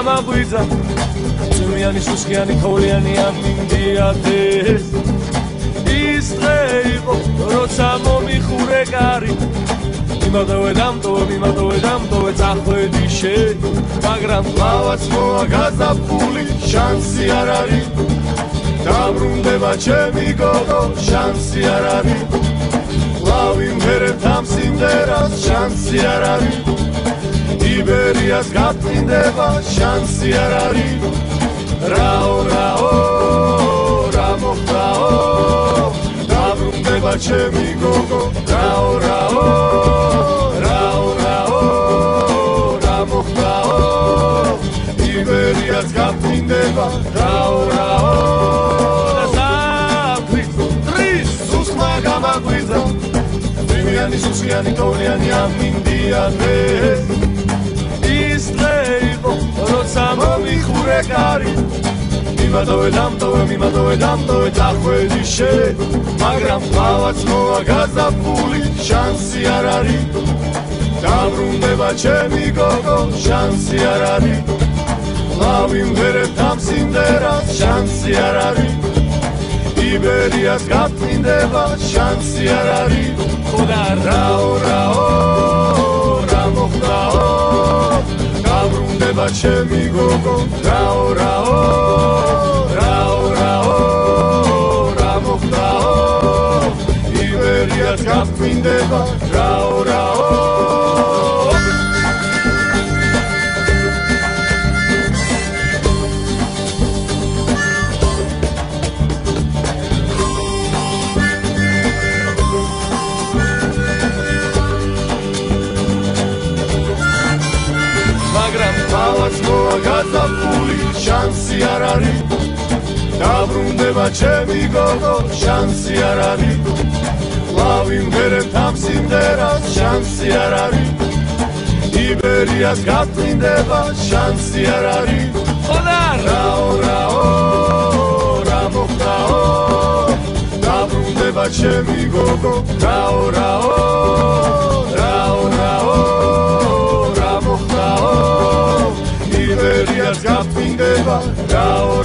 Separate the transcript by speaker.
Speaker 1: გამაგვიძა წვიმიანი სუსხიანი თოვლიანი ამინდიადეს ის დღე იყო როცა მომიხურე კარი მიმატოვე დამტოვე წახვედი შენ მაგრამ ყავაც მოა გაზაფხული შანსი არ არის დაბრუნდება ჩემი გოგო შანსი არ არის ლავი მერებ ამ სიმღერას შანსი არ არის იბერიას გაწინდება შანსი არ არის რაო რა მოხდაო დაბრუნდება ჩემი გოგო რაო რა მოხდაო იბერიას გაწინდება რაო გამაგვიძა წვიმიანი სუსხიანი თოვლიანი ამინდიადეს ის დღე იყო როცა მომიხურე კარი მიმატოვე დამტოვე წახვედი შენ მაგრამ ყავაც მოა გაზაფხული შანსი არ არის დაბრუნდება ჩემი გოგო შანსი არ არის ლავი მღერებ ამ სიმღერას შანსი არ არის იბერიას გაწინდება შანსი არ არის ხოდა რაო რა მოხდაო დაბრუნდება ჩემი გოგო რაო რა მოხდაო იბერიას გაწინდება რაო გაზაფხული შანსი არ არის დაბრუნდება ჩემი გოგო შანსი არ არის ლავი მღერებ ამ სიმღერას შანსი არ არის იბერიას გაწინდება შანსი არ არის ხოდა რაო რა მოხდაო დაბრუნდება ჩემი გოგო რაო რა მოხდაო იბერიას გაწინდება რაო